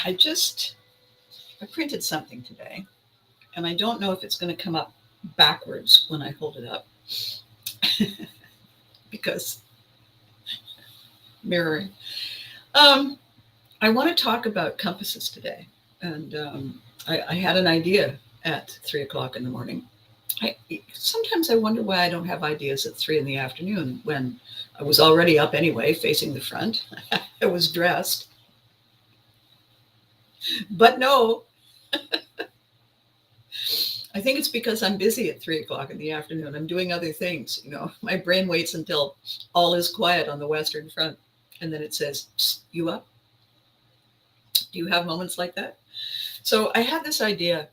I printed something today, and I don't know if it's going to come up backwards when I hold it up because mirroring. Um, I want to talk about compasses today, and I had an idea at 3 o'clock in the morning. I sometimes I wonder why I don't have ideas at 3 in the afternoon when I was already up anyway, facing the front. I was dressed, but no, I think it's because I'm busy at 3 o'clock in the afternoon. I'm doing other things. My brain waits until all is quiet on the Western Front. And then it says, "You up?" Do you have moments like that? So I had this idea,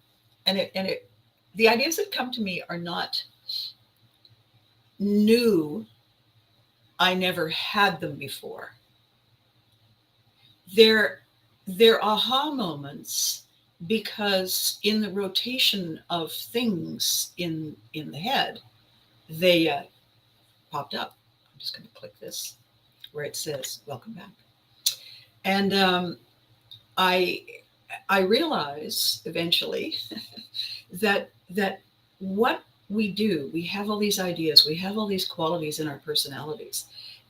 the ideas that come to me are not new. I never had them before. They're, they're aha moments because in the rotation of things in the head, they popped up. I'm just going to click this where it says "Welcome back," and I I realize eventually that what we do, we have all these ideas, we have all these qualities in our personalities,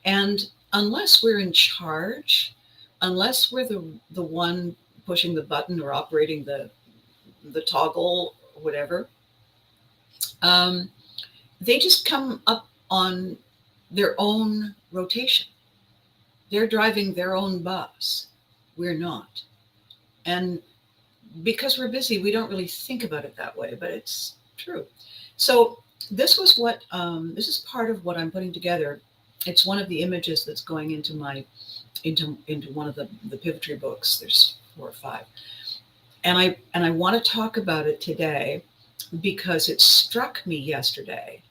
and unless we're in charge, unless we're the one pushing the button or operating the toggle, or whatever, um, they just come up on their own rotation. They're driving their own bus. We're not. And because we're busy, we don't really think about it that way, but it's true. So this is part of what I'm putting together. It's one of the images that's going into into one of the Pivotry books. There's 4 or 5, and I want to talk about it today because it struck me yesterday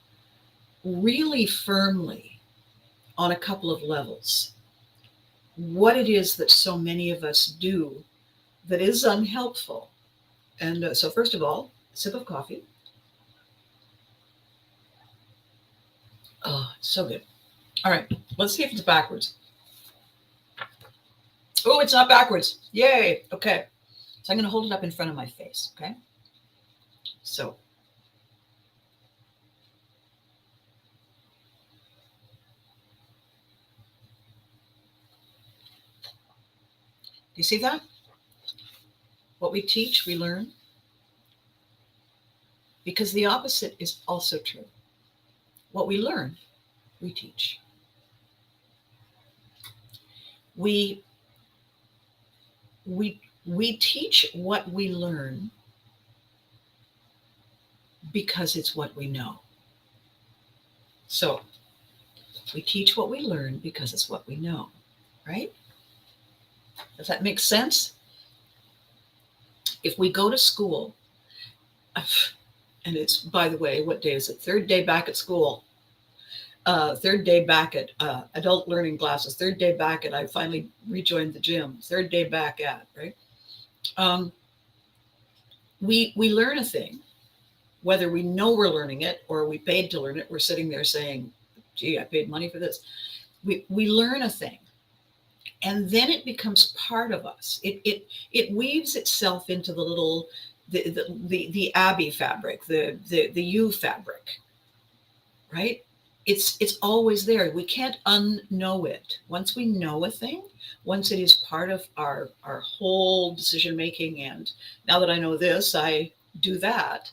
really firmly on a couple of levels. What it is that so many of us do that is unhelpful. And so, first of all, sip of coffee. Oh, it's so good. All right, let's see if it's backwards. Oh, it's not backwards. Yay. Okay. So I'm going to hold it up in front of my face. Okay. So, do you see that? What we teach, we learn. Because the opposite is also true. What we learn, we teach. We we we teach what we learn because it's what we know. So we teach what we learn because it's what we know, right? Does that make sense? If we go to school, and it's, by the way, what day is it? Third day back at school. Third day back at adult learning classes. Third day back at I finally rejoined the gym. Third day back at, right? Um, we learn a thing, whether we know we're learning it or we paid to learn it. We're sitting there saying, "Gee, I paid money for this." We learn a thing, and then it becomes part of us. It weaves itself into the little the Abby fabric, the U fabric, right? It's always there. We can't unknow it. Once we know a thing, once it is part of our whole decision making, and now that I know this, I do that,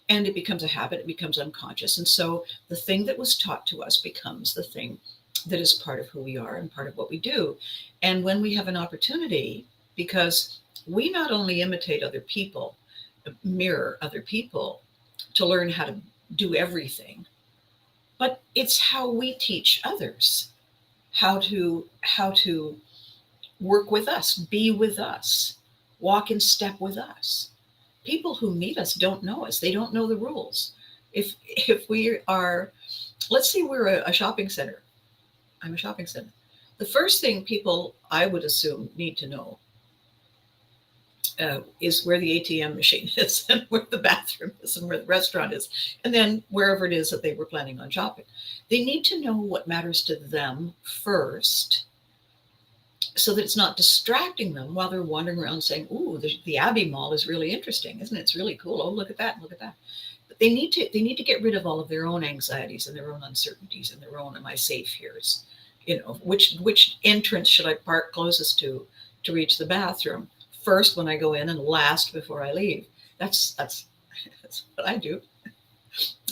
and it becomes a habit, it becomes unconscious. And so the thing that was taught to us becomes the thing that is part of who we are and part of what we do. And when we have an opportunity, because we not only imitate other people, mirror other people to learn how to do everything, but it's how we teach others how to work with us, be with us, walk in step with us. People who meet us don't know us. They don't know the rules. If we are, let's say we're a shopping center. I'm a shopping center. The first thing people, I would assume, need to know is where the ATM machine is, and where the bathroom is, and where the restaurant is, and then wherever it is that they were planning on shopping. They need to know what matters to them first, so that it's not distracting them while they're wandering around saying, "Ooh, the Abbey Mall is really interesting, isn't it? It's really cool. Oh, look at that, look at that." But they need to get rid of all of their own anxieties and their own uncertainties and their own "Am I safe here's?" Which entrance should I park closest to reach the bathroom? First when I go in and last before I leave. That's that's what I do.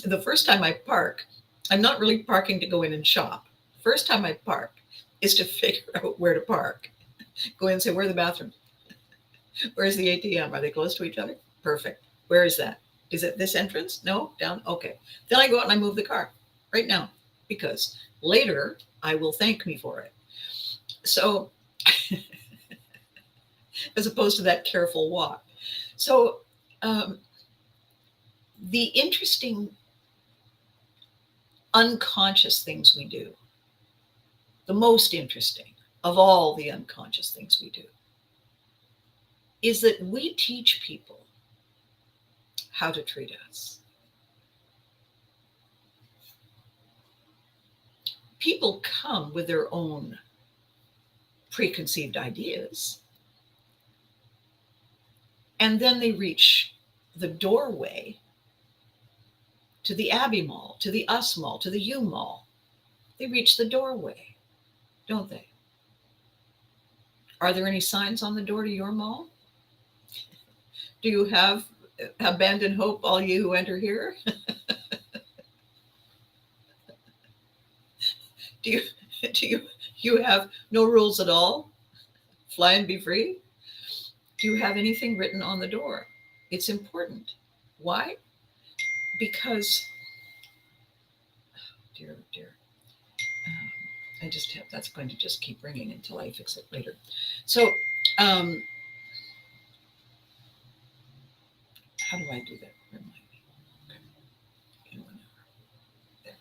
The first time I park, I'm not really parking to go in and shop. First time I park is to figure out where to park. Go in and say, where are the bathrooms? Where's the ATM? Are they close to each other? Perfect. Where is that? Is it this entrance? No? Down? Okay. Then I go out and I move the car right now because later I will thank me for it. So, as opposed to that careful walk. So, the interesting unconscious things we do, the most interesting of all the unconscious things we do, is that we teach people how to treat us. People come with their own preconceived ideas, and then they reach the doorway to the Abbey Mall, to the Us Mall, to the You Mall. They reach the doorway, don't they? Are there any signs on the door to your mall? Do you have abandon hope, all you who enter here? do you have no rules at all? Fly and be free? Do you have anything written on the door? It's important. Why? Because, dear, that's going to just keep ringing until I fix it later. So, how do I do that? Remind me. Okay.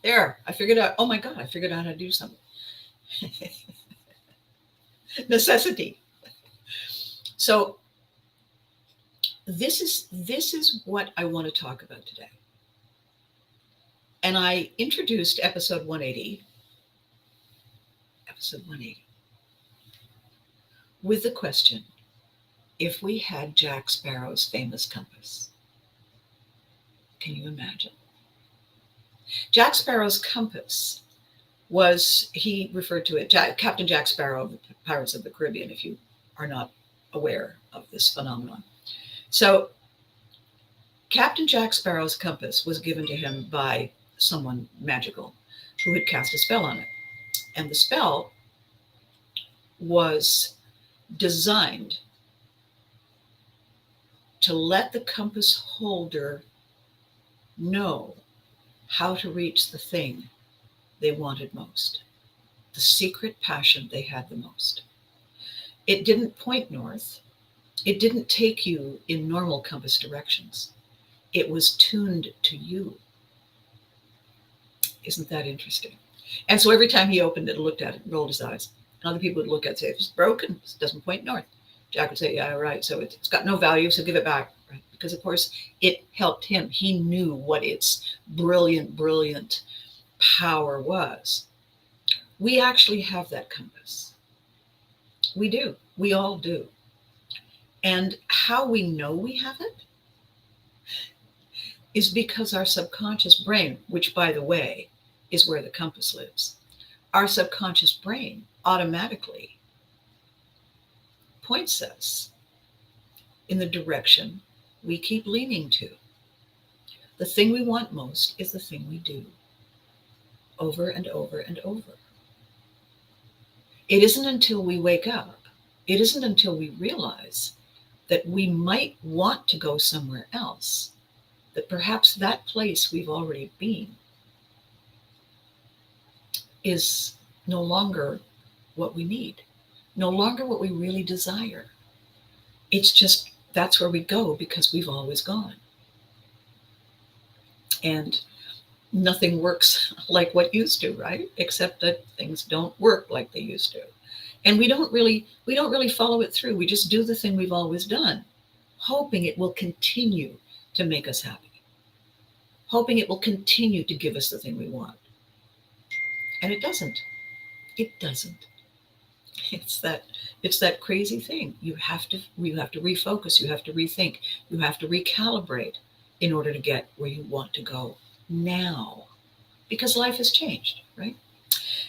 There, I figured out. Oh my God, I figured out how to do something. Necessity. So, this is what I want to talk about today. And I introduced episode 180 with the question, if we had Jack Sparrow's famous compass. Can you imagine? Jack Sparrow's compass was, he referred to it, Captain Jack Sparrow of the Pirates of the Caribbean, if you are not aware of this phenomenon. So Captain Jack Sparrow's compass was given to him by someone magical who had cast a spell on it. And the spell was designed to let the compass holder know how to reach the thing they wanted most, the secret passion they had the most. It didn't point north. It didn't take you in normal compass directions. It was tuned to you. Isn't that interesting? And so every time he opened it, looked at it, rolled his eyes, and other people would look at it and say, it's broken, it doesn't point north. Jack would say, yeah, right, so it's got no value, so give it back. Right? Because, of course, it helped him. He knew what its brilliant power was. We actually have that compass. We do. We all do. And how we know we have it is because our subconscious brain, which, by the way, is where the compass lives, our subconscious brain automatically points us in the direction we keep leaning to. The thing we want most is the thing we do over and over and over. It isn't until we wake up, it isn't until we realize that we might want to go somewhere else, that perhaps that place we've already been is no longer what we need, no longer what we really desire. It's just that's where we go because we've always gone. And nothing works like what used to, right? Except that things don't work like they used to. And we don't really follow it through. We just do the thing we've always done, hoping it will continue to make us happy, hoping it will continue to give us the thing we want. And it doesn't. It doesn't. It's that crazy thing. You have to refocus, you have to rethink, you have to recalibrate in order to get where you want to go now. Because life has changed, right?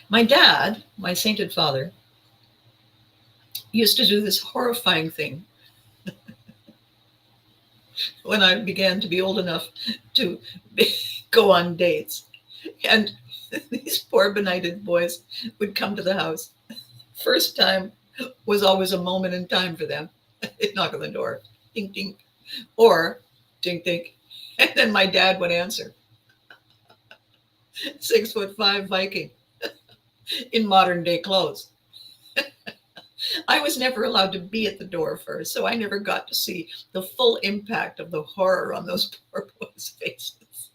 My dad, my sainted father, used to do this horrifying thing when I began to be old enough to go on dates. And these poor benighted boys would come to the house. First time was always a moment in time for them. They'd knock on the door, ding, ding, or ding, ding. And then my dad would answer, 6'5" Viking in modern day clothes. I was never allowed to be at the door first, so I never got to see the full impact of the horror on those poor boys' faces.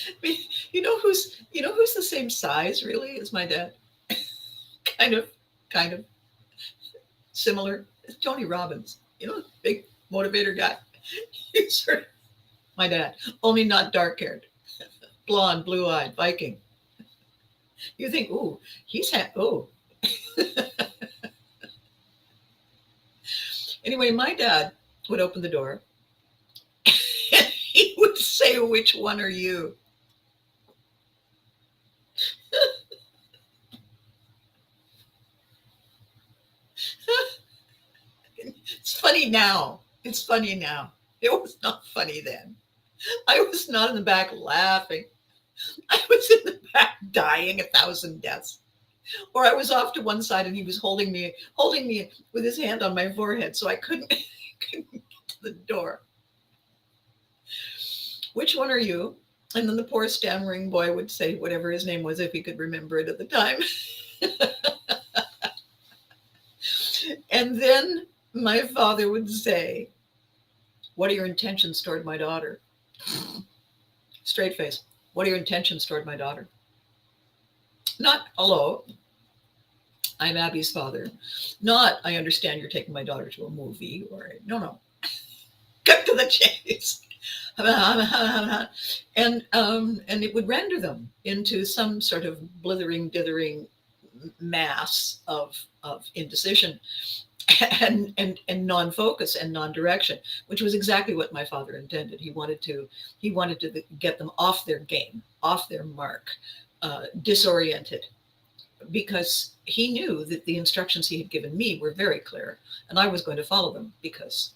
I mean, you know who's the same size really as my dad? kind of kind of similar. It's Tony Robbins. Big motivator guy. He's sort of my dad, only not dark haired, blonde, blue eyed, Viking. You think, ooh, oh. Anyway, my dad would open the door and he would say, "Which one are you?" It's funny now. It's funny now. It was not funny then. I was not in the back laughing. I was in the back dying 1,000 deaths. Or I was off to one side and he was holding me with his hand on my forehead so I couldn't, couldn't get to the door. "Which one are you?" And then the poor stammering boy would say whatever his name was if he could remember it at the time. And then my father would say, "What are your intentions toward my daughter?" Straight face. "What are your intentions toward my daughter?" Not, "Hello, I'm Abby's father." Not, "I understand you're taking my daughter to a movie," or no. Cut to the chase. And it would render them into some sort of blithering, dithering mass of indecision and non-focus and non-direction, which was exactly what my father intended. He wanted to get them off their game, off their mark, disoriented, because he knew that the instructions he had given me were very clear, and I was going to follow them because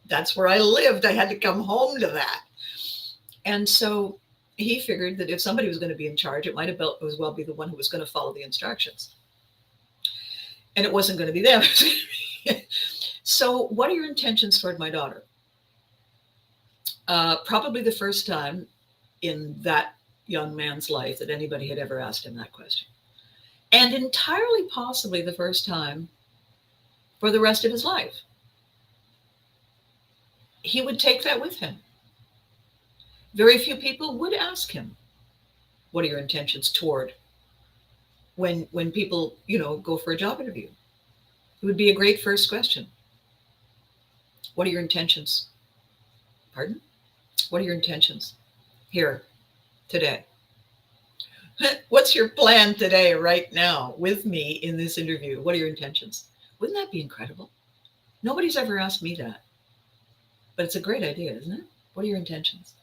that's where I lived. I had to come home to that. And so he figured that if somebody was going to be in charge, it might as well be the one who was going to follow the instructions. And it wasn't going to be them. So, what are your intentions toward my daughter? Probably the first time in that young man's life that anybody had ever asked him that question. And entirely possibly the first time for the rest of his life. He would take that with him. Very few people would ask him, "What are your intentions toward?" When people, go for a job interview. It would be a great first question. What are your intentions? Pardon? What are your intentions here today? What's your plan today, right now, with me in this interview? What are your intentions? Wouldn't that be incredible? Nobody's ever asked me that. But it's a great idea, isn't it? What are your intentions?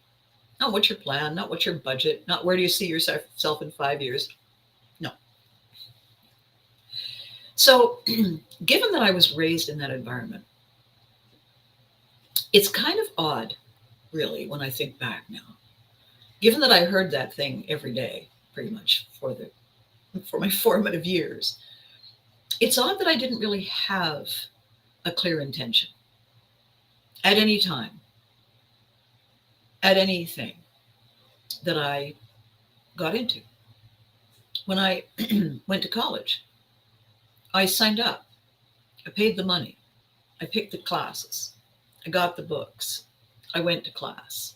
Not what's your plan, not what's your budget, not where do you see yourself in 5 years. No. So, given that I was raised in that environment, it's kind of odd, really, when I think back now. Given that I heard that thing every day, pretty much for my formative years, it's odd that I didn't really have a clear intention at any time, at anything that I got into. When I went to college, I signed up. I paid the money. I picked the classes. I got the books. I went to class.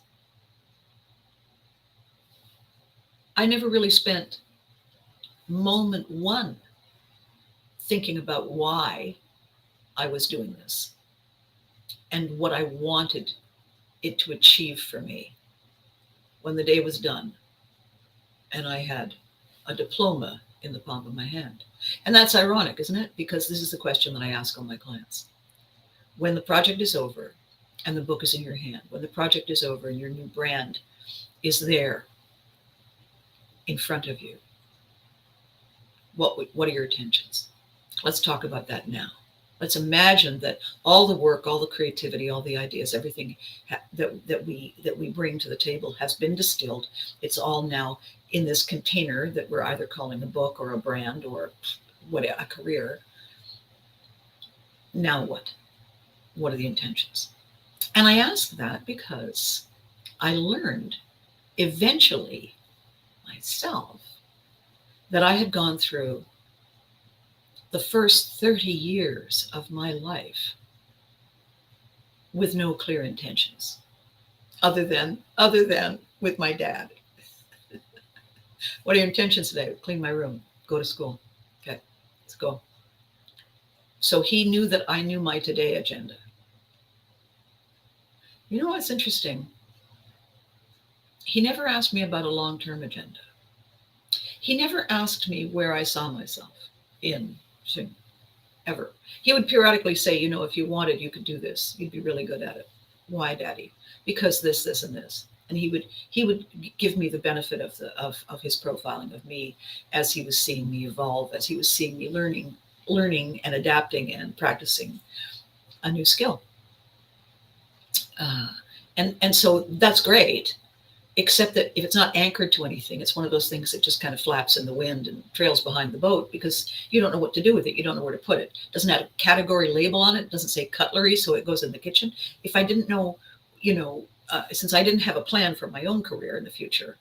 I never really spent moment one thinking about why I was doing this and what I wanted it to achieve for me when the day was done. and I had a diploma in the palm of my hand. And that's ironic, isn't it? Because this is the question that I ask all my clients. When the project is over and the book is in your hand, when the project is over and your new brand is there in front of you, what are your intentions? Let's talk about that now. Let's imagine that all the work, all the creativity, all the ideas, everything that we bring to the table has been distilled. It's all now in this container that we're either calling a book or a brand or a career. Now what? What are the intentions? And I ask that because I learned eventually myself that I had gone through the first 30 years of my life with no clear intentions other than with my dad. What are your intentions today? Clean my room, go to school. Okay, let's go. So he knew that I knew my today agenda. You know what's interesting? He never asked me about a long-term agenda. He never asked me where I saw myself in soon, ever. He would periodically say, if you wanted, you could do this. You'd be really good at it. Why, Daddy? Because this, and this. And he would give me the benefit of his profiling of me as he was seeing me evolve, as he was seeing me learning and adapting and practicing a new skill. And so that's great. Except that if it's not anchored to anything, it's one of those things that just kind of flaps in the wind and trails behind the boat because you don't know what to do with it. You don't know where to put it. It doesn't have a category label on it. It doesn't say cutlery, so it goes in the kitchen. If I didn't know, since I didn't have a plan for my own career in the future,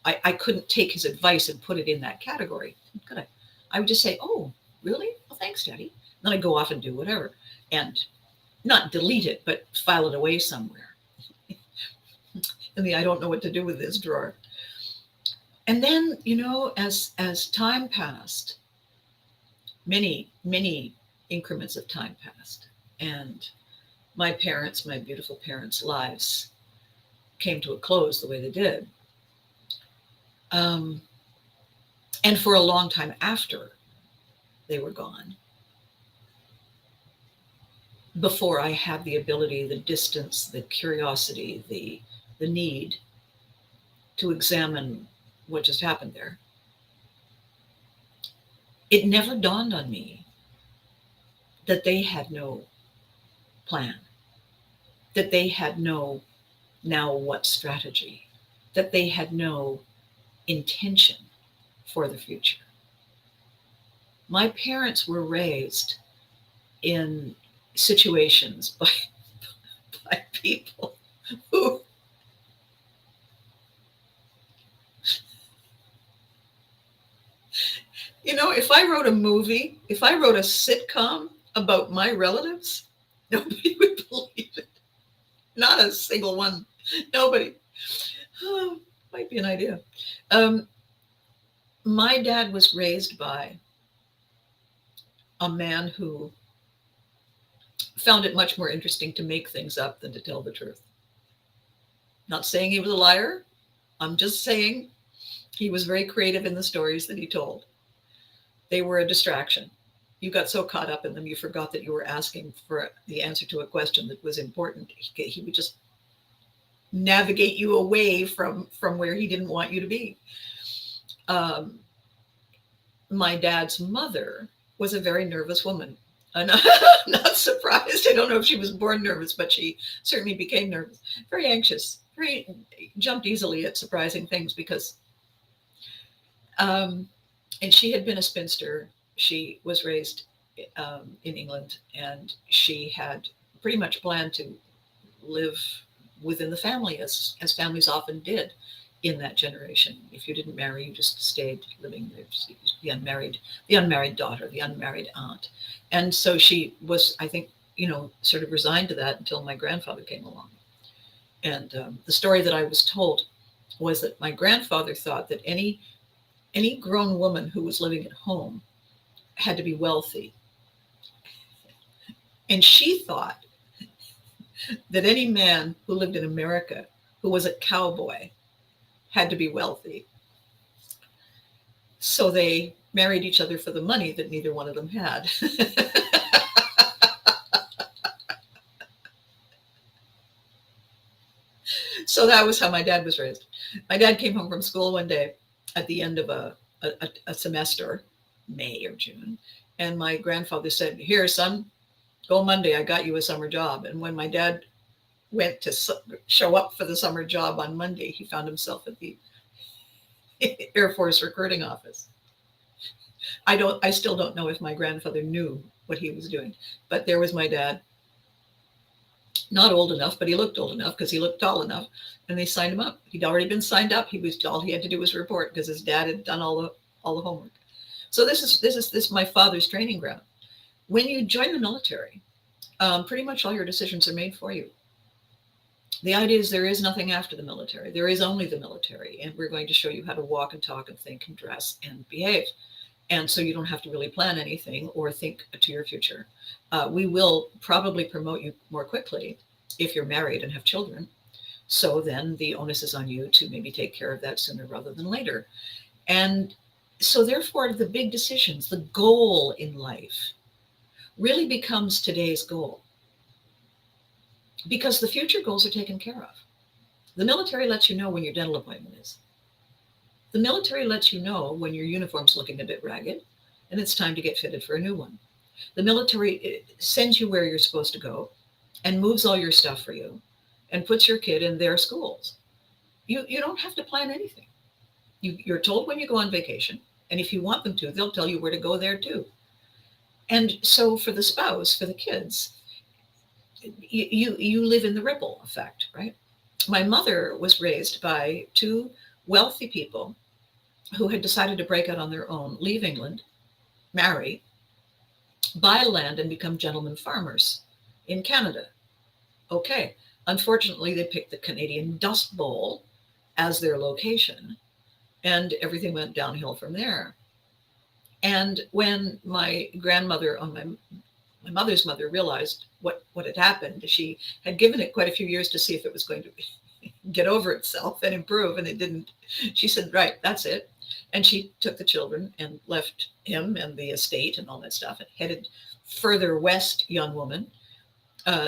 I couldn't take his advice and put it in that category. Could I? I would just say, oh, really? Well, thanks, Daddy. Then I'd go off and do whatever and not delete it, but file it away somewhere. I don't know what to do with this drawer. And then, as time passed, many, many increments of time passed, and my beautiful parents' lives came to a close the way they did. And for a long time after they were gone, before I had the ability, the distance, the curiosity, the need to examine what just happened there, it never dawned on me that they had no plan, that they had no now what strategy, that they had no intention for the future. My parents were raised in situations by people who if I wrote a sitcom about my relatives, nobody would believe it. Not a single one. Nobody. Oh, might be an idea. My dad was raised by a man who found it much more interesting to make things up than to tell the truth. Not saying he was a liar. I'm just saying he was very creative in the stories that he told. They were a distraction. You got so caught up in them, you forgot that you were asking for the answer to a question that was important. He would just navigate you away from where he didn't want you to be. My dad's mother was a very nervous woman. Not surprised. I don't know if she was born nervous, but she certainly became nervous. Very anxious. Jumped easily at surprising things because and she had been a spinster. She was raised in England, and she had pretty much planned to live within the family, as families often did in that generation. If you didn't marry, you just stayed living there. The unmarried daughter, the unmarried aunt. And so she was, I think, sort of resigned to that until my grandfather came along. And the story that I was told was that my grandfather thought that any grown woman who was living at home had to be wealthy. And she thought that any man who lived in America who was a cowboy had to be wealthy. So they married each other for the money that neither one of them had. So that was how my dad was raised. My dad came home from school one day at the end of a semester, May or June, and my grandfather said, "Here, son, go Monday. I got you a summer job." And when my dad went to show up for the summer job on Monday, he found himself at the Air Force recruiting office. I still don't know if my grandfather knew what he was doing, but there was my dad, not old enough, but he looked old enough because he looked tall enough, and they signed him up. He'd already been signed up. All he had to do was report because his dad had done all the homework. So this is my father's training ground. When you join the military, pretty much all your decisions are made for you. The idea is there is nothing after the military. There is only the military, and we're going to show you how to walk and talk and think and dress and behave. And so you don't have to really plan anything or think to your future. We will probably promote you more quickly if you're married and have children. So then the onus is on you to maybe take care of that sooner rather than later. And so therefore, the big decisions, the goal in life, really becomes today's goal. Because the future goals are taken care of. The military lets you know when your dental appointment is. The military lets you know when your uniform's looking a bit ragged and it's time to get fitted for a new one. The military sends you where you're supposed to go and moves all your stuff for you and puts your kid in their schools. You don't have to plan anything. You're told when you go on vacation, and if you want them to, they'll tell you where to go there too. And so for the spouse, for the kids, you live in the ripple effect, right? My mother was raised by two wealthy people who had decided to break out on their own, leave England, marry, buy land, and become gentlemen farmers in Canada. Okay. Unfortunately, they picked the Canadian Dust Bowl as their location, and everything went downhill from there. And when my grandmother, on my mother's mother, realized what had happened, she had given it quite a few years to see if it was going to get over itself and improve, and it didn't. She said, right, that's it. And she took the children and left him and the estate and all that stuff and headed further west, young woman,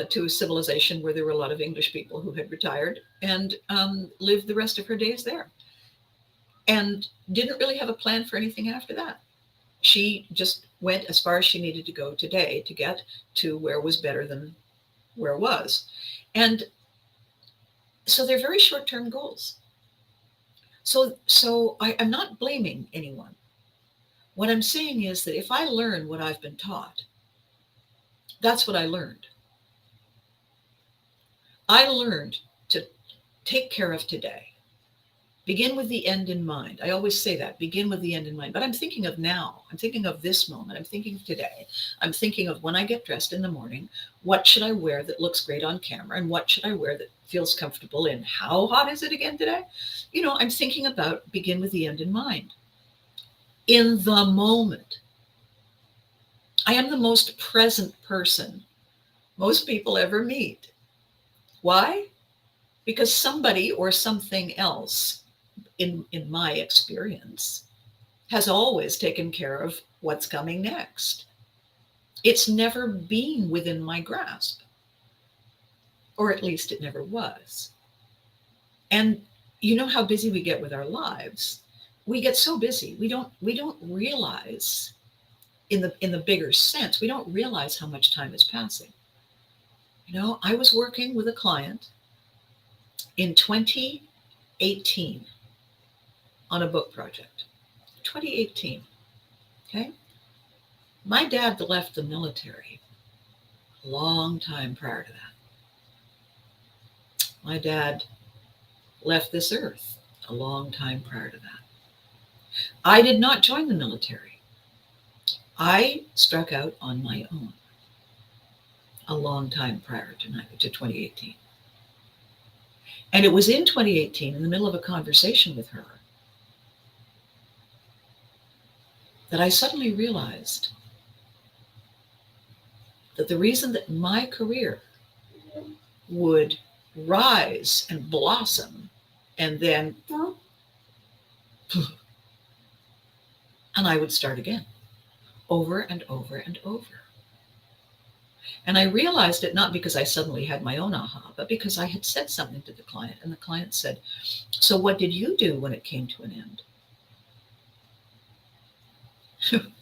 to a civilization where there were a lot of English people who had retired, and lived the rest of her days there. And didn't really have a plan for anything after that. She just went as far as she needed to go today to get to where was better than where it was. And so they're very short-term goals. So I'm not blaming anyone. What I'm saying is that if I learn what I've been taught, that's what I learned. I learned to take care of today. Begin with the end in mind. I always say that, begin with the end in mind. But I'm thinking of now. I'm thinking of this moment. I'm thinking of today. I'm thinking of when I get dressed in the morning, what should I wear that looks great on camera? And what should I wear that feels comfortable? And how hot is it again today? I'm thinking about begin with the end in mind. In the moment. I am the most present person most people ever meet. Why? Because somebody or something else, in my experience, has always taken care of what's coming next. It's never been within my grasp, or at least it never was. And you know how busy we get with our lives. We get so busy, we don't realize, in the bigger sense, we don't realize how much time is passing. I was working with a client in 2018 on a book project. 2018. Okay. My dad left the military a long time prior to that. My dad left this earth a long time prior to that. I did not join the military. I struck out on my own a long time prior to 2018. And it was in 2018, in the middle of a conversation with her, that I suddenly realized that the reason that my career would rise and blossom and then And I would start again, over and over and over. And I realized it not because I suddenly had my own aha, but because I had said something to the client, and the client said, "So what did you do when it came to an end?"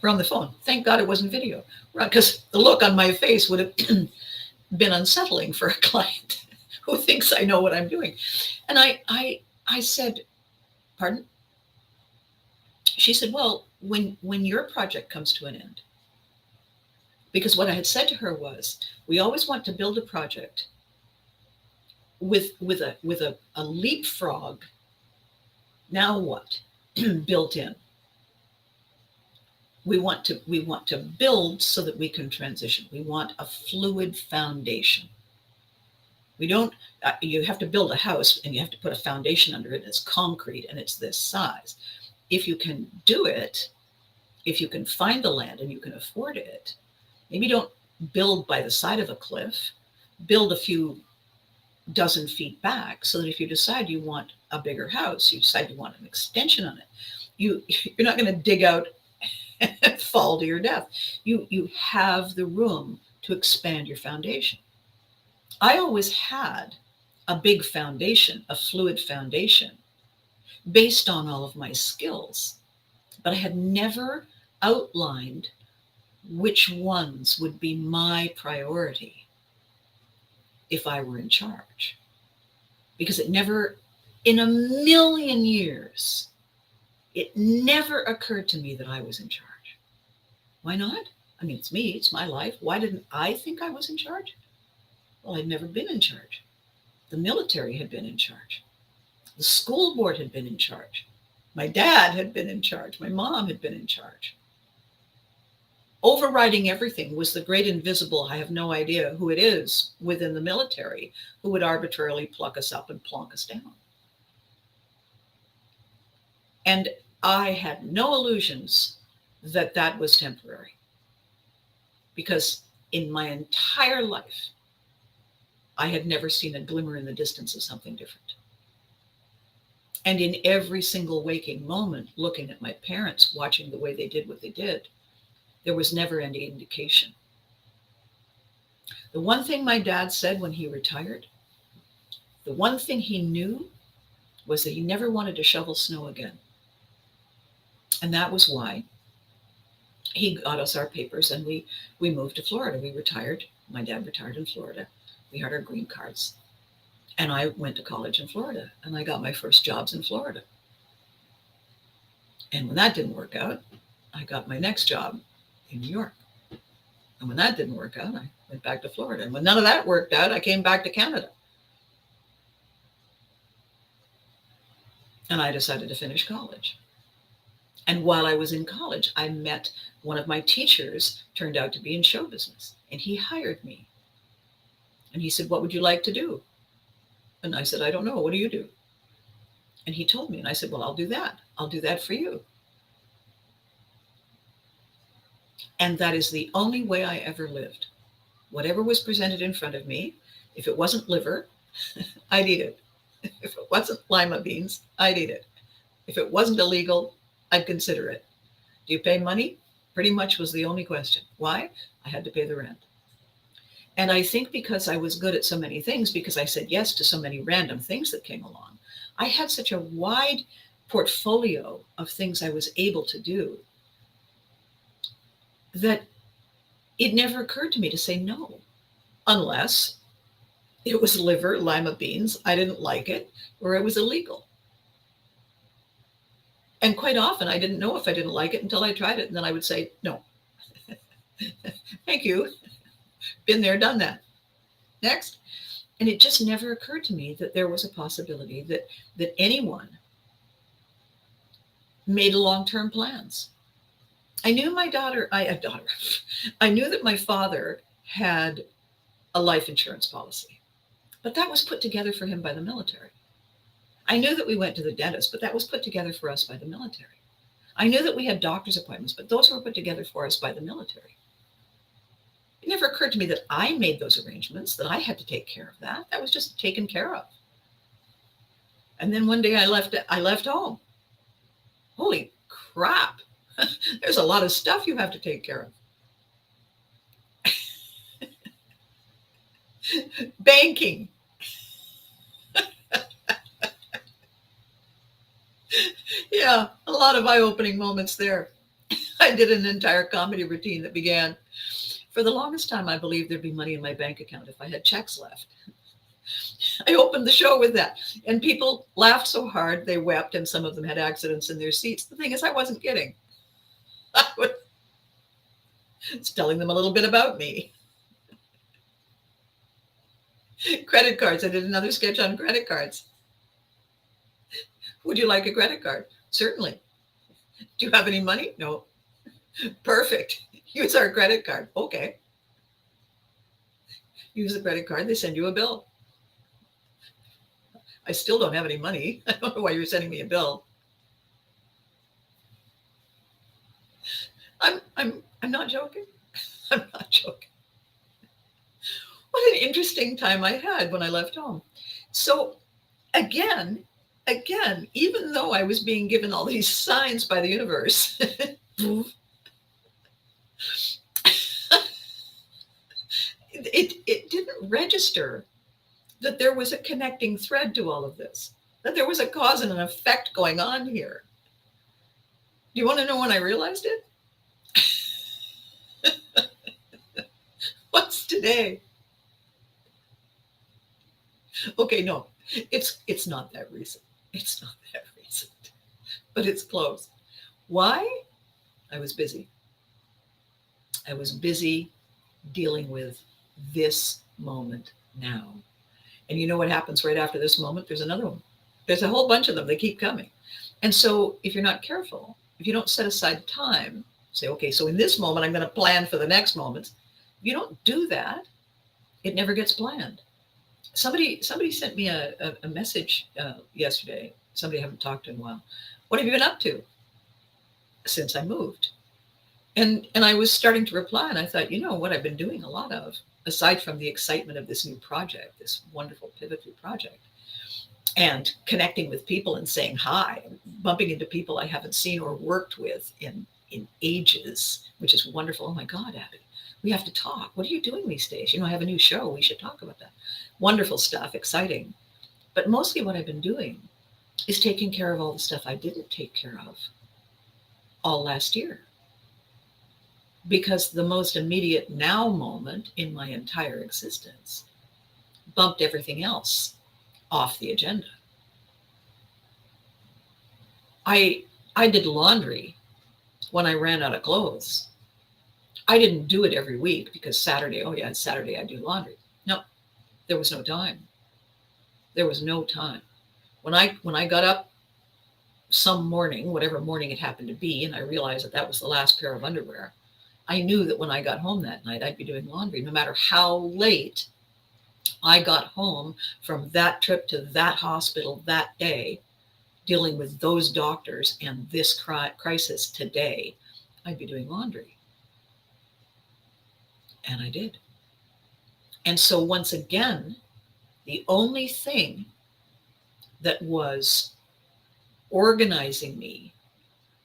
We're on the phone. Thank God it wasn't video, because the look on my face would have been unsettling for a client who thinks I know what I'm doing. And I said, "Pardon?" She said, "Well, when your project comes to an end," because what I had said to her was, we always want to build a project with a leapfrog. Now what? Built in. We want to build so that we can transition. We want a fluid foundation. We don't. You have to build a house and you have to put a foundation under it. It's concrete and it's this size. If you can do it, if you can find the land and you can afford it, maybe don't build by the side of a cliff. Build a few dozen feet back, so that if you decide you want a bigger house, you decide you want an extension on it, you're not going to dig out and fall to your death. You have the room to expand your foundation. I always had a big foundation, a fluid foundation, based on all of my skills, but I had never outlined which ones would be my priority if I were in charge. Because it never, in a million years, it never occurred to me that I was in charge. Why not? I mean, it's me, it's my life. Why didn't I think I was in charge? Well, I'd never been in charge. The military had been in charge. The school board had been in charge. My dad had been in charge. My mom had been in charge. Overriding everything was the great invisible, I have no idea who it is within the military, who would arbitrarily pluck us up and plonk us down. And I had no illusions that that was temporary. Because in my entire life, I had never seen a glimmer in the distance of something different. And in every single waking moment, looking at my parents, watching the way they did what they did, there was never any indication. The one thing my dad said when he retired, the one thing he knew was that he never wanted to shovel snow again. And that was why he got us our papers and we moved to Florida. We retired. My dad retired in Florida. We had our green cards. And I went to college in Florida and I got my first jobs in Florida. And when that didn't work out, I got my next job in New York. And when that didn't work out, I went back to Florida. And when none of that worked out, I came back to Canada. And I decided to finish college. And while I was in college, I met one of my teachers, turned out to be in show business. And he hired me. And he said, "What would you like to do?" And I said, "I don't know. What do you do?" And he told me. And I said, "Well, I'll do that. I'll do that for you." And that is the only way I ever lived. Whatever was presented in front of me, if it wasn't liver, I'd eat it. If it wasn't lima beans, I'd eat it. If it wasn't illegal, I'd consider it. Do you pay money? Pretty much was the only question. Why? I had to pay the rent. And I think because I was good at so many things, because I said yes to so many random things that came along, I had such a wide portfolio of things I was able to do that it never occurred to me to say no, unless it was liver, lima beans, I didn't like it, or it was illegal. And quite often I didn't know if I didn't like it until I tried it. And then I would say, no, thank you. Been there, done that. Next. And it just never occurred to me that there was a possibility that anyone made long-term plans. I knew I knew that my father had a life insurance policy, but that was put together for him by the military. I knew that we went to the dentist, but that was put together for us by the military. I knew that we had doctor's appointments, but those were put together for us by the military. It never occurred to me that I made those arrangements, that I had to take care of that. That was just taken care of. And then one day I left home. Holy crap. There's a lot of stuff you have to take care of. Banking. Yeah, a lot of eye-opening moments there. I did an entire comedy routine that began, for the longest time, I believed there'd be money in my bank account if I had checks left. I opened the show with that, and people laughed so hard they wept, and some of them had accidents in their seats. The thing is, I wasn't kidding. I was telling them a little bit about me. Credit cards. I did another sketch on credit cards. Would you like a credit card? Certainly. Do you have any money? No. Perfect. Use our credit card. Okay. Use the credit card. They send you a bill. I still don't have any money. I don't know why you're sending me a bill. I'm not joking. I'm not joking. What an interesting time I had when I left home. So again, even though I was being given all these signs by the universe, it didn't register that there was a connecting thread to all of this, that there was a cause and an effect going on here. Do you want to know when I realized it? What's today? Okay, no, it's not that recent. It's not that recent, but it's close. Why? I was busy. I was busy dealing with this moment now. And you know what happens right after this moment? There's another one. There's a whole bunch of them. They keep coming. And so if you're not careful, if you don't set aside time, say, okay, so in this moment, I'm going to plan for the next moment. If you don't do that, it never gets planned. Somebody sent me a message yesterday. Somebody I haven't talked to in a while. What have you been up to since I moved? And I was starting to reply, and I thought, you know what I've been doing a lot of, aside from the excitement of this new project, this wonderful Pivot project, and connecting with people and saying hi, bumping into people I haven't seen or worked with in ages, which is wonderful. Oh my God, Abby, we have to talk. What are you doing these days? You know, I have a new show. We should talk about that. Wonderful stuff, exciting. But mostly what I've been doing is taking care of all the stuff I didn't take care of all last year. Because the most immediate now moment in my entire existence bumped everything else off the agenda. I did laundry when I ran out of clothes. I didn't do it every week because Saturday, oh yeah, it's Saturday I do laundry. No, there was no time. There was no time. When I got up some morning, whatever morning it happened to be, and I realized that was the last pair of underwear, I knew that when I got home that night, I'd be doing laundry, no matter how late I got home from that trip to that hospital that day, dealing with those doctors and this crisis today, I'd be doing laundry. And I did. And so once again, the only thing that was organizing me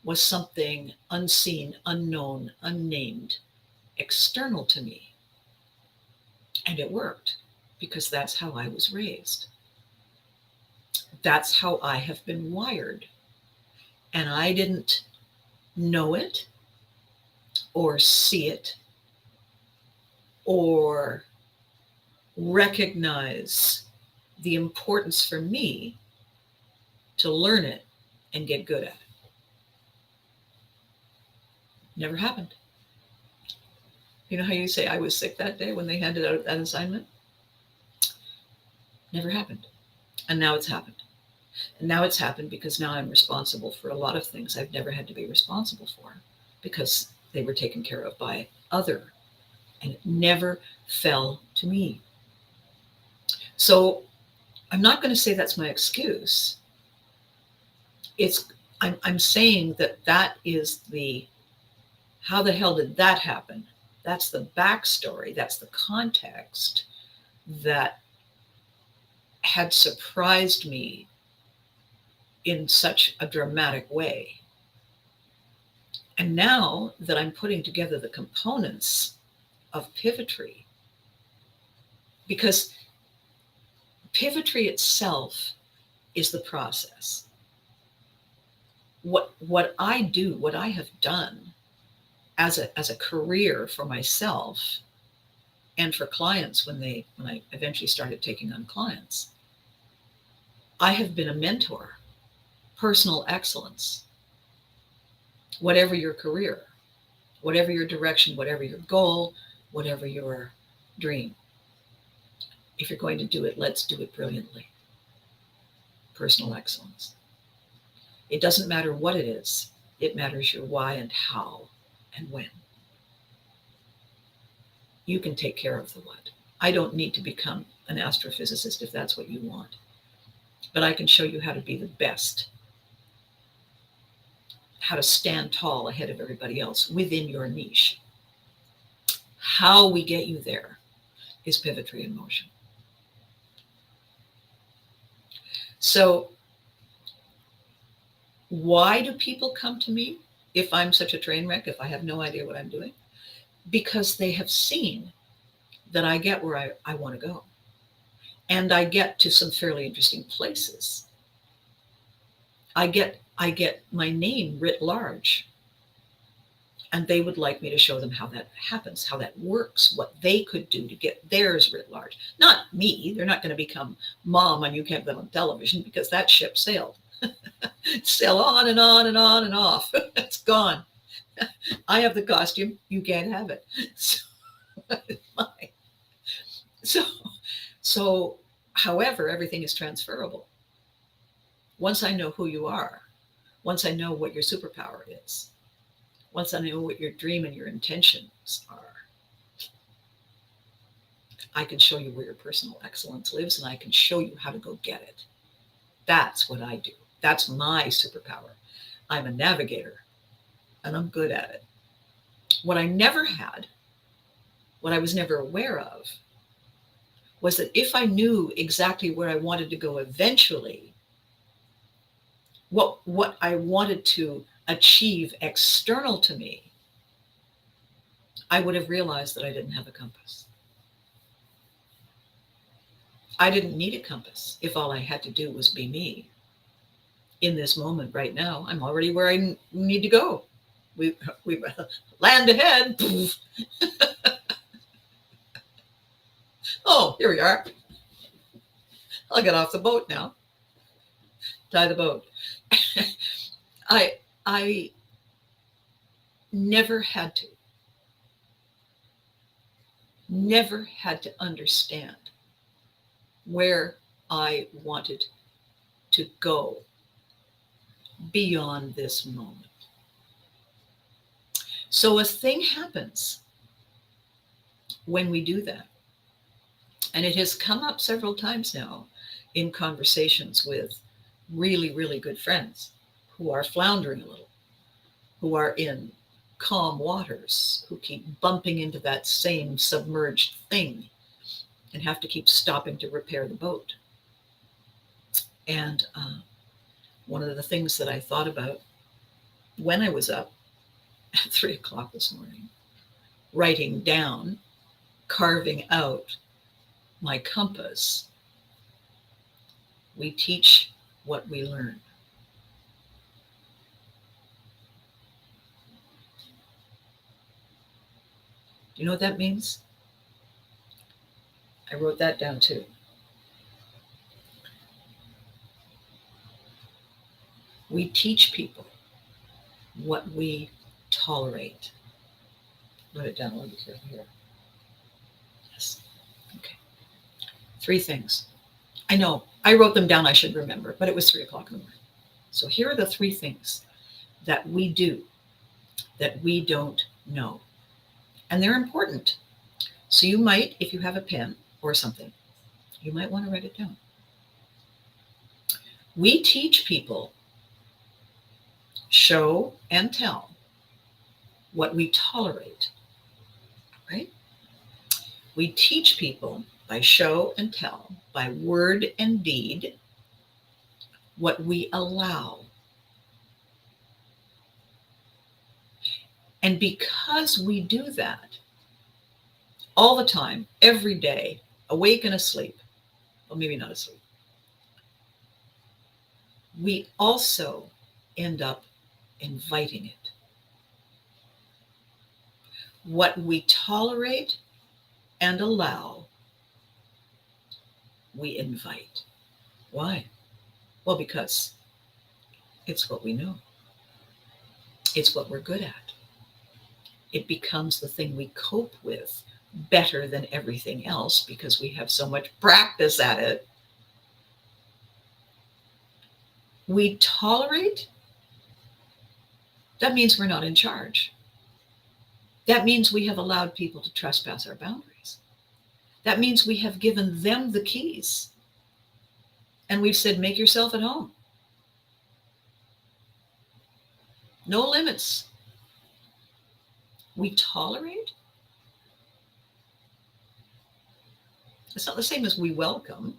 was something unseen, unknown, unnamed, external to me. And it worked because that's how I was raised. That's how I have been wired. And I didn't know it or see it or recognize the importance for me to learn it and get good at it. Never happened. You know how you say I was sick that day when they handed out that assignment? Never happened. And now it's happened. And now it's happened because now I'm responsible for a lot of things I've never had to be responsible for because they were taken care of by other. And it never fell to me. So I'm not going to say that's my excuse. I'm saying that is the, how the hell did that happen? That's the backstory. That's the context that had surprised me in such a dramatic way. And now that I'm putting together the components of pivotry, because pivotry itself is the process. What I do, what I have done as a career for myself and for clients when I eventually started taking on clients, I have been a mentor, personal excellence, whatever your career, whatever your direction, whatever your goal, whatever your dream. If you're going to do it, let's do it brilliantly. Personal excellence. It doesn't matter what it is. It matters your why and how and when. You can take care of the what. I don't need to become an astrophysicist if that's what you want. But I can show you how to be the best, how to stand tall ahead of everybody else within your niche. How we get you there is pivotry in motion. So why do people come to me if I'm such a train wreck, if I have no idea what I'm doing? Because they have seen that I get where I want to go. And I get to some fairly interesting places. I get my name writ large. And they would like me to show them how that happens, how that works, what they could do to get theirs writ large. Not me. They're not going to become mom and you can't get on television because that ship sailed. Sail on and on and on and off. It's gone. I have the costume. You can't have it. So, however, everything is transferable. Once I know who you are, once I know what your superpower is, once I know what your dream and your intentions are, I can show you where your personal excellence lives and I can show you how to go get it. That's what I do. That's my superpower. I'm a navigator and I'm good at it. What I never had, what I was never aware of, was that if I knew exactly where I wanted to go eventually, what I wanted to achieve external to me, I would have realized that I didn't have a compass. I didn't need a compass if all I had to do was be me. In this moment right now, I'm already where I need to go. We land ahead. Oh, here we are. I'll get off the boat now. Tie the boat. I never had to understand where I wanted to go beyond this moment. So a thing happens when we do that. And it has come up several times now in conversations with really, really good friends who are floundering a little, who are in calm waters, who keep bumping into that same submerged thing and have to keep stopping to repair the boat. And one of the things that I thought about when I was up at 3 o'clock this morning, writing down, carving out my compass, we teach what we learn. Do you know what that means? I wrote that down too. We teach people what we tolerate. Write it down. I'll be careful here. Yes. Okay. 3 things. I know I wrote them down. I should remember, but it was 3 o'clock in the morning. So here are the 3 things that we do that we don't know. And they're important. So you might, if you have a pen or something, you might want to write it down. We teach people, show and tell what we tolerate, right? We teach people by show and tell, by word and deed, what we allow. And because we do that all the time, every day, awake and asleep, well, maybe not asleep, we also end up inviting it. What we tolerate and allow, we invite. Why? Well, because it's what we know. It's what we're good at. It becomes the thing we cope with better than everything else because we have so much practice at it. We tolerate. That means we're not in charge. That means we have allowed people to trespass our boundaries. That means we have given them the keys. And we've said, make yourself at home. No limits. We tolerate. It's not the same as we welcome.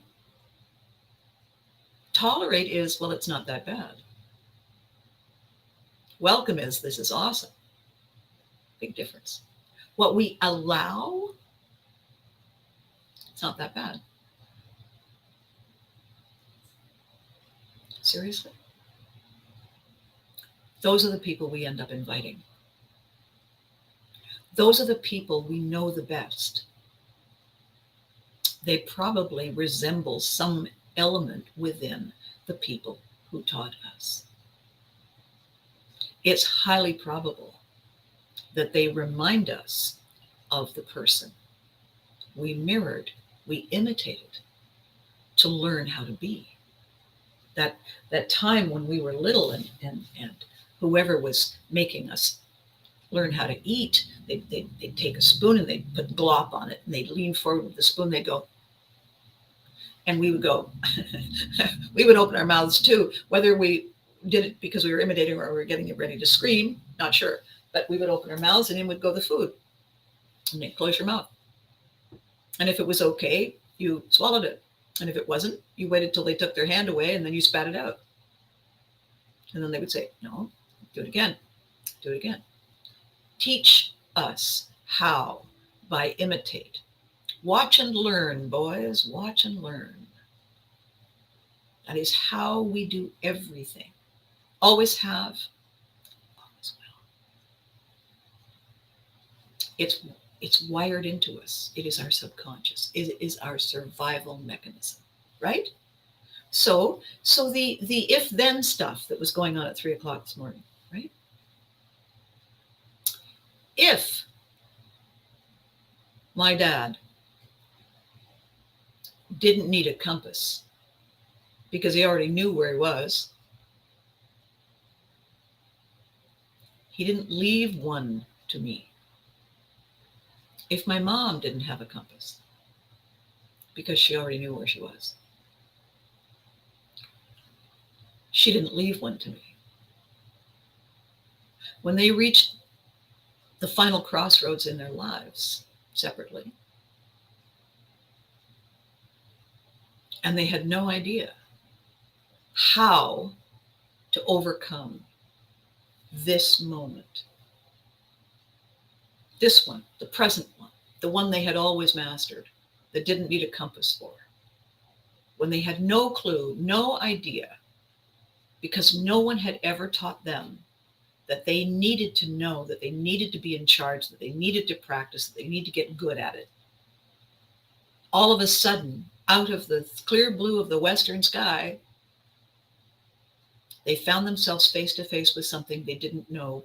Tolerate is, well, it's not that bad. Welcome is, this is awesome. Big difference. What we allow, it's not that bad. Seriously? Those are the people we end up inviting. Those are the people we know the best. They probably resemble some element within the people who taught us. It's highly probable that they remind us of the person we mirrored, we imitated to learn how to be. That time when we were little and whoever was making us learn how to eat, they'd take a spoon and they'd put glop on it and they'd lean forward with the spoon, they'd go, and we would go, we would open our mouths too, whether we did it because we were imitating or we were getting it ready to scream, not sure, but we would open our mouths and in would go the food. And they'd close your mouth. And if it was okay, you swallowed it. And if it wasn't, you waited till they took their hand away and then you spat it out. And then they would say, no, do it again, do it again. Teach us how by imitate. Watch and learn, boys, watch and learn. That is how we do everything. Always have, always will. It's wired into us. It is our subconscious. It is our survival mechanism, right? So the if-then stuff that was going on at 3:00 this morning, right? If my dad didn't need a compass because he already knew where he was, he didn't leave one to me. If my mom didn't have a compass because she already knew where she was, she didn't leave one to me. When they reached the final crossroads in their lives separately, and they had no idea how to overcome this moment. This one, the present one, the one they had always mastered, that didn't need a compass for. When they had no clue, no idea, because no one had ever taught them that they needed to know, that they needed to be in charge, that they needed to practice, that they need to get good at it. All of a sudden, out of the clear blue of the western sky, they found themselves face to face with something they didn't know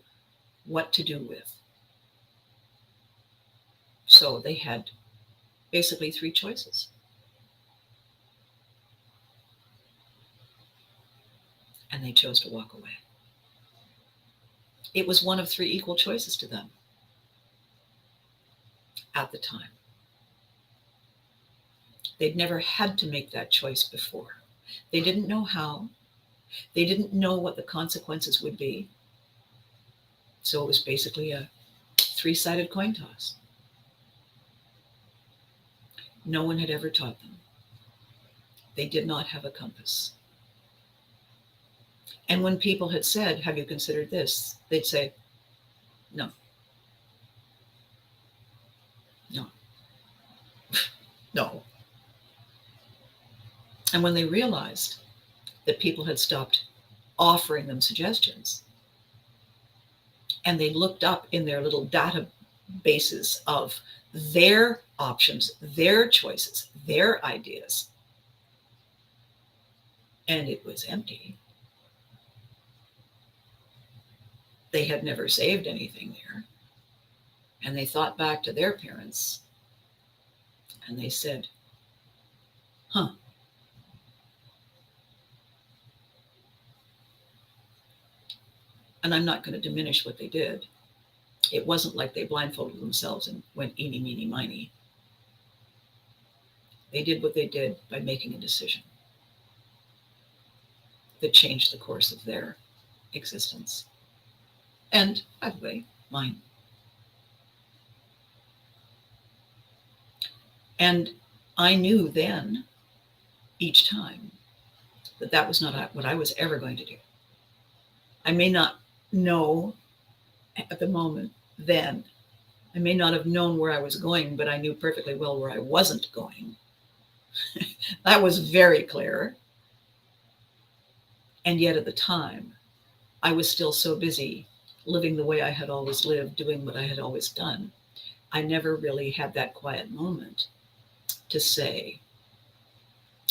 what to do with. So they had basically 3 choices. And they chose to walk away. It was one of 3 equal choices to them at the time. They'd never had to make that choice before. They didn't know how. They didn't know what the consequences would be. So it was basically a 3-sided coin toss. No one had ever taught them. They did not have a compass. And when people had said, have you considered this? They'd say, no, And when they realized that people had stopped offering them suggestions, and they looked up in their little databases of their options, their choices, their ideas, and it was empty. They had never saved anything there. And they thought back to their parents and they said, huh. And I'm not going to diminish what they did. It wasn't like they blindfolded themselves and went eeny, meeny, miny. They did what they did by making a decision that changed the course of their existence. And, by the way, mine. And I knew then, each time, that that was not what I was ever going to do. I may not know at the moment then. I may not have known where I was going, but I knew perfectly well where I wasn't going. That was very clear. And yet at the time, I was still so busy living the way I had always lived, doing what I had always done. I never really had that quiet moment to say,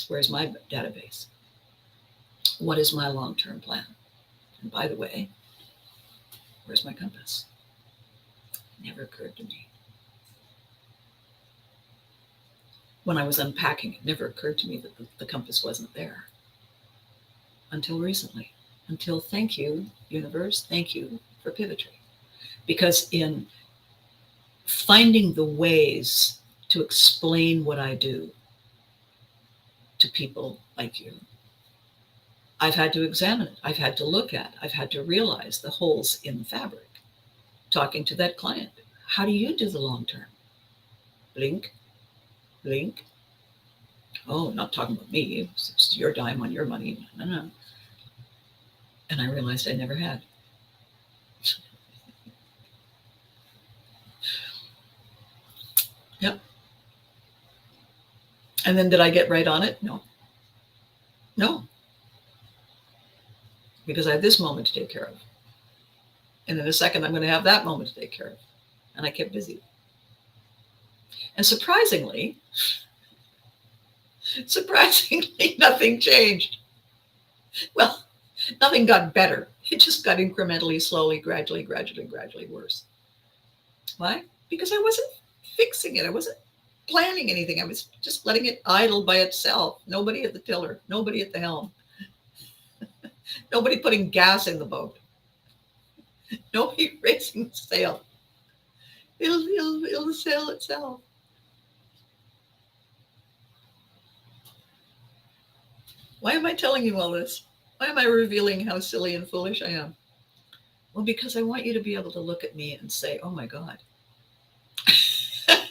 where's my database? What is my long-term plan? And by the way, where's my compass? It never occurred to me. When I was unpacking, it never occurred to me that the compass wasn't there. Until recently. Until, thank you, universe, thank you for pivotry. Because in finding the ways to explain what I do to people like you, I've had to examine it. I've had to look at, I've had to realize the holes in the fabric. Talking to that client, how do you do the long term? Blink, blink. Oh, not talking about me. It's your dime on your money. No. And I realized I never had. Yep. And then did I get right on it? No. Because I have this moment to take care of. And in a second, I'm going to have that moment to take care of. And I kept busy. And surprisingly, nothing changed. Well, nothing got better. It just got incrementally, slowly, gradually worse. Why? Because I wasn't fixing it. I wasn't planning anything. I was just letting it idle by itself. Nobody at the tiller, nobody at the helm, nobody putting gas in the boat, nobody raising the sail. It'll sail itself. Why am I telling you all this? Why am I revealing how silly and foolish I am? Well, because I want you to be able to look at me and say, oh my God,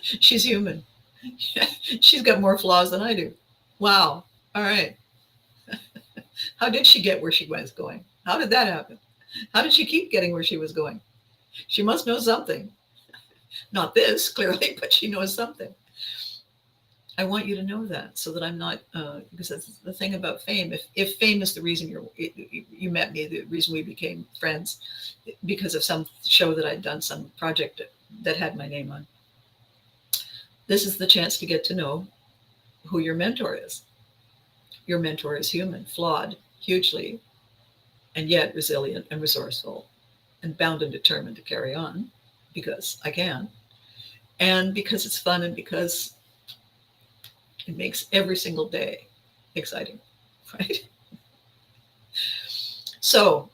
she's human. She's got more flaws than I do. Wow. All right. How did she get where she was going? How did that happen? How did she keep getting where she was going? She must know something. Not this, clearly, but she knows something. I want you to know that so that I'm not, because that's the thing about fame. If fame is the reason you met me, the reason we became friends, because of some show that I'd done, some project that had my name on, this is the chance to get to know who your mentor is. Your mentor is human, flawed hugely, and yet resilient and resourceful and bound and determined to carry on because I can, and because it's fun and because it makes every single day exciting, right? So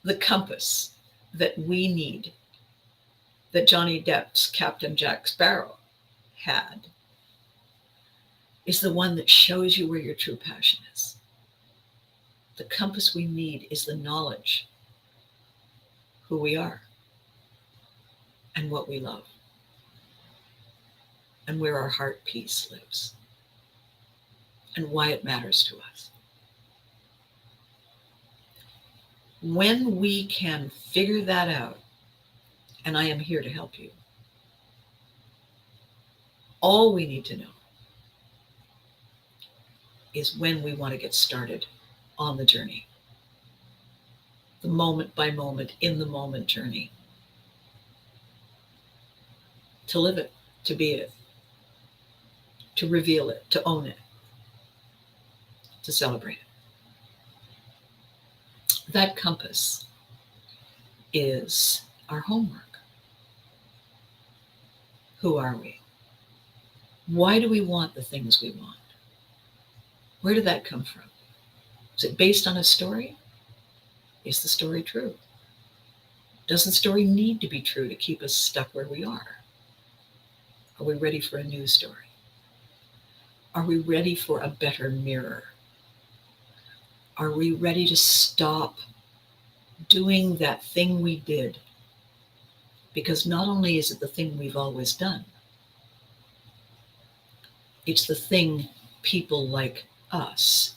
the compass that we need, that Johnny Depp's Captain Jack Sparrow had, is the one that shows you where your true passion is. The compass we need is the knowledge who we are and what we love and where our heart peace lives and why it matters to us. When we can figure that out, and I am here to help you, all we need to know is when we want to get started on the journey. The moment by moment, in the moment journey. To live it, to be it, to reveal it, to own it, to celebrate it. That compass is our homework. Who are we? Why do we want the things we want? Where did that come from? Is it based on a story? Is the story true? Does the story need to be true to keep us stuck where we are? Are we ready for a new story? Are we ready for a better mirror? Are we ready to stop doing that thing we did? Because not only is it the thing we've always done, it's the thing people like us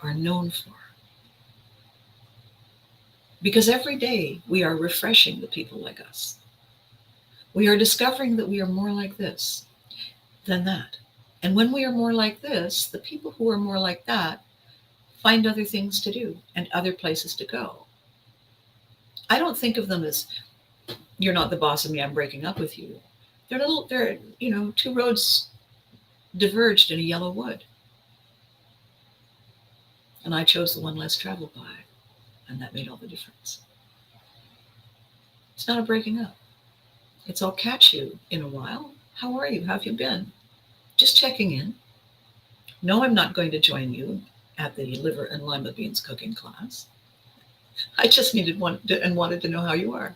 are known for. Because every day we are refreshing the people like us. We are discovering that we are more like this than that. And when we are more like this, the people who are more like that find other things to do and other places to go. I don't think of them as, you're not the boss of me, I'm breaking up with you. They're two roads diverged in a yellow wood. And I chose the one less traveled by, and that made all the difference. It's not a breaking up. It's I'll catch you in a while. How are you? How have you been? Just checking in. No, I'm not going to join you at the liver and lima beans cooking class. I just wanted to know how you are.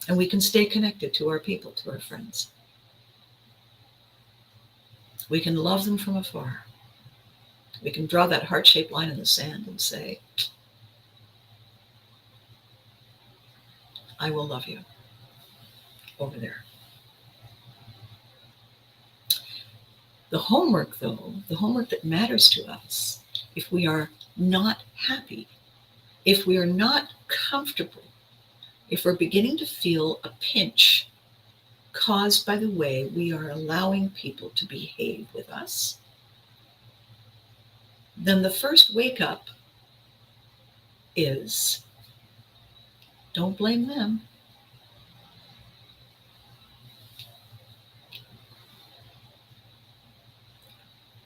And we can stay connected to our people, to our friends. We can love them from afar. We can draw that heart-shaped line in the sand and say, I will love you over there. The homework, though, the homework that matters to us, if we are not happy, if we are not comfortable, if we're beginning to feel a pinch caused by the way we are allowing people to behave with us, then the first wake up is, don't blame them.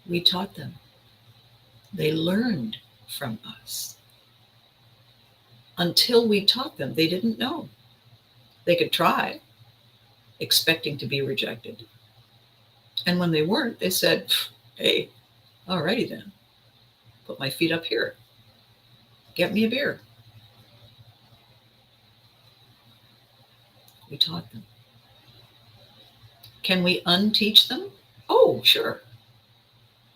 We taught them. They learned from us. Until we taught them, they didn't know. They could try, expecting to be rejected. And when they weren't, they said, hey, alrighty then. Put my feet up here. Get me a beer. We taught them. Can we unteach them? Oh, sure.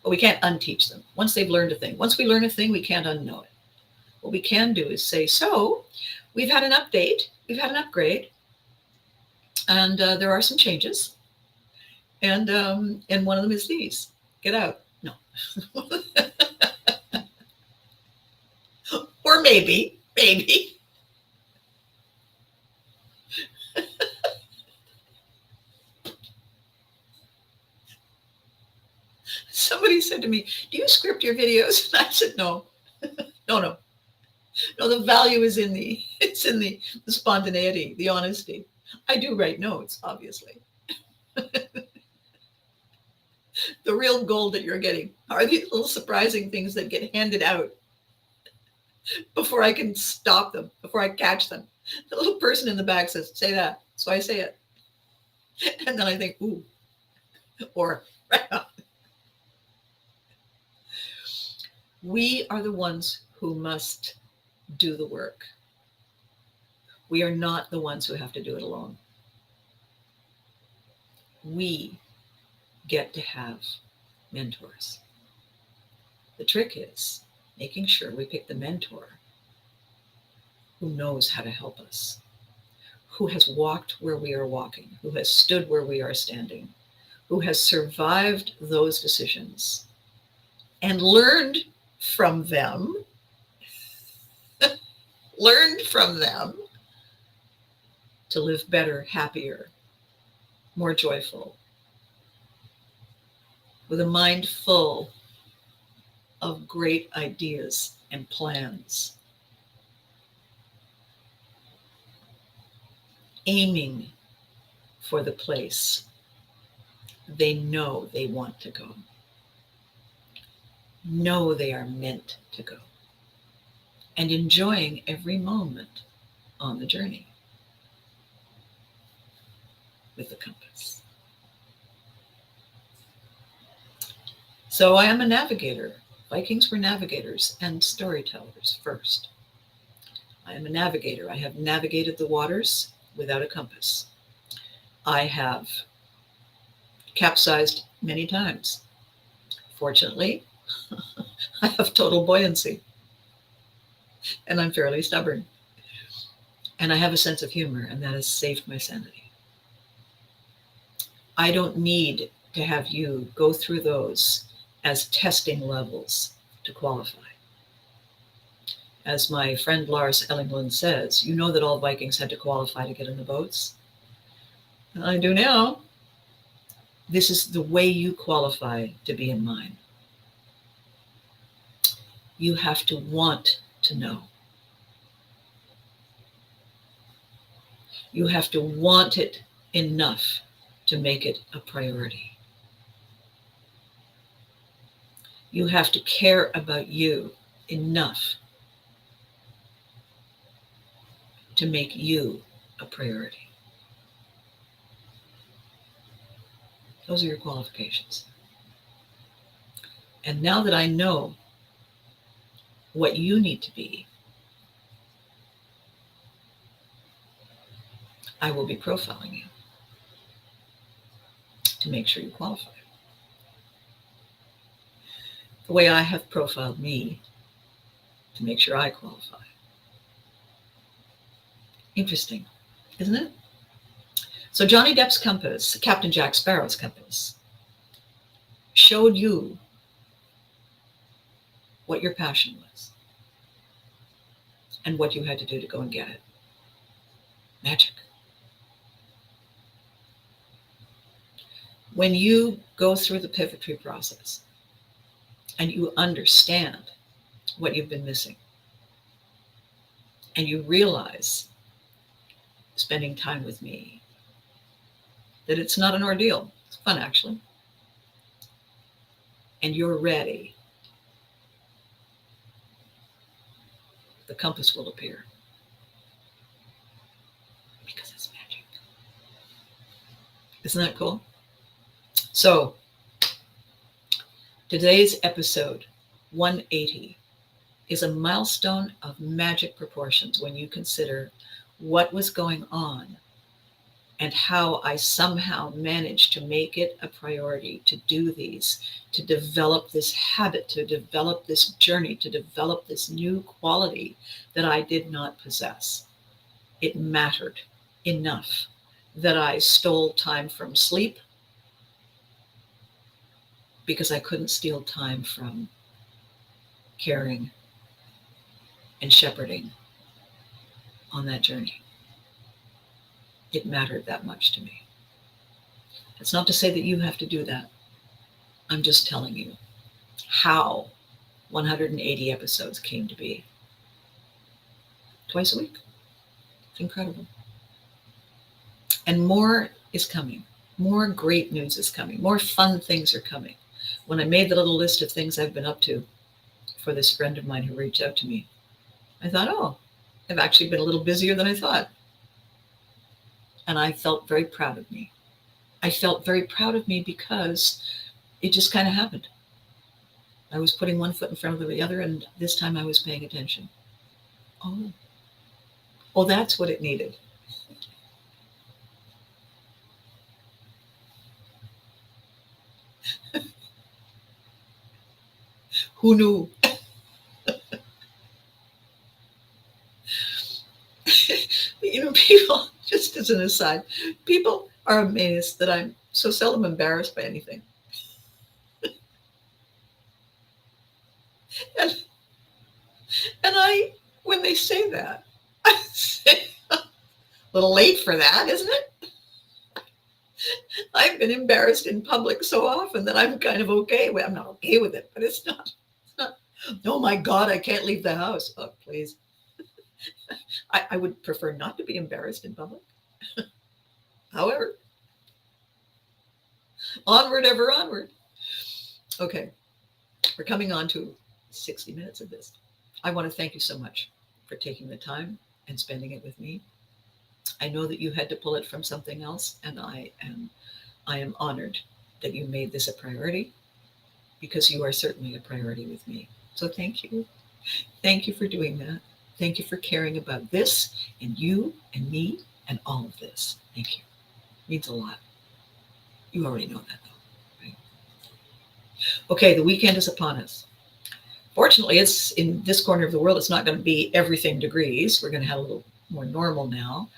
But we can't unteach them. Once they've learned a thing. Once we learn a thing, we can't unknow it. What we can do is say, so we've had an update. We've had an upgrade. And there are some changes. And one of them is these. Get out. No. Or maybe. Somebody said to me, do you script your videos? And I said, no. No, the value is in the spontaneity, the honesty. I do write notes, obviously. The real gold that you're getting are these little surprising things that get handed out before I can stop them, before I catch them. The little person in the back says, say that. So I say it. And then I think, ooh, or right on. We are the ones who must do the work. We are not the ones who have to do it alone. We get to have mentors. The trick is making sure we pick the mentor who knows how to help us, who has walked where we are walking, who has stood where we are standing, who has survived those decisions and learned from them, to live better, happier, more joyful, with a mind full of great ideas and plans, aiming for the place they know they want to go, know they are meant to go, and enjoying every moment on the journey with the compass. So I am a navigator. Vikings were navigators and storytellers first. I am a navigator. I have navigated the waters without a compass. I have capsized many times. Fortunately, I have total buoyancy, and I'm fairly stubborn. And I have a sense of humor, and that has saved my sanity. I don't need to have you go through those as testing levels to qualify. As my friend Lars Ellingland says, you know that all Vikings had to qualify to get in the boats? I do now. This is the way you qualify to be in mine. You have to want to know. You have to want it enough to make it a priority. You have to care about you enough to make you a priority. Those are your qualifications. And now that I know what you need to be, I will be profiling you to make sure you qualify. The way I have profiled me to make sure I qualify. Interesting, isn't it? So Johnny Depp's compass, Captain Jack Sparrow's compass, showed you what your passion was and what you had to do to go and get it. Magic. When you go through the pivot tree process and you understand what you've been missing, and you realize, spending time with me, that it's not an ordeal. It's fun, actually. And you're ready, the compass will appear. Because it's magic. Isn't that cool? So, today's episode 180 is a milestone of magic proportions when you consider what was going on and how I somehow managed to make it a priority to do these, to develop this habit, to develop this journey, to develop this new quality that I did not possess. It mattered enough that I stole time from sleep because I couldn't steal time from caring and shepherding on that journey. It mattered that much to me. It's not to say that you have to do that. I'm just telling you how 180 episodes came to be. Twice a week. It's incredible. And more is coming. More great news is coming. More fun things are coming. When I made the little list of things I've been up to for this friend of mine who reached out to me, I thought, oh, I've actually been a little busier than I thought. And I felt very proud of me. I felt very proud of me because it just kind of happened. I was putting one foot in front of the other, and this time I was paying attention. Oh, that's what it needed. Who knew? People, just as an aside, people are amazed that I'm so seldom embarrassed by anything. And when they say that, I say, a little late for that, isn't it? I've been embarrassed in public so often that I'm kind of okay with. I'm not okay with it, but it's not. It's not. Oh my God, I can't leave the house. Oh, please. I would prefer not to be embarrassed in public. However, onward, ever onward. Okay, we're coming on to 60 minutes of this. I want to thank you so much for taking the time and spending it with me. I know that you had to pull it from something else, and I am honored that you made this a priority, because you are certainly a priority with me. So thank you. Thank you for doing that. Thank you for caring about this and you and me and all of this. Thank you. It means a lot. You already know that though, right? Okay, the weekend is upon us. Fortunately, it's in this corner of the world, it's not going to be everything degrees. We're going to have a little more normal now.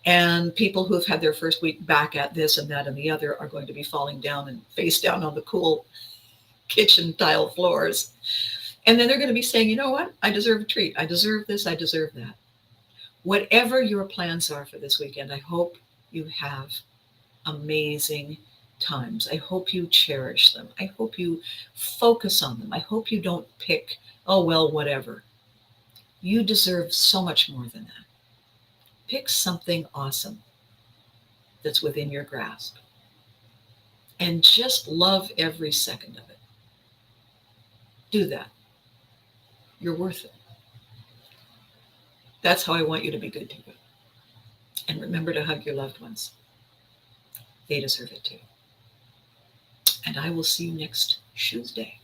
And people who have had their first week back at this and that and the other are going to be falling down and face down on the cool kitchen tile floors. And then they're going to be saying, you know what? I deserve a treat. I deserve this. I deserve that. Whatever your plans are for this weekend, I hope you have amazing times. I hope you cherish them. I hope you focus on them. I hope you don't pick, oh, well, whatever. You deserve so much more than that. Pick something awesome that's within your grasp and just love every second of it. Do that. You're worth it. That's how I want you to be good to you. And remember to hug your loved ones. They deserve it too. And I will see you next Tuesday,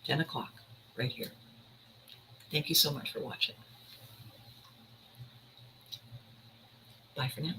10 o'clock, right here. Thank you so much for watching. Bye for now.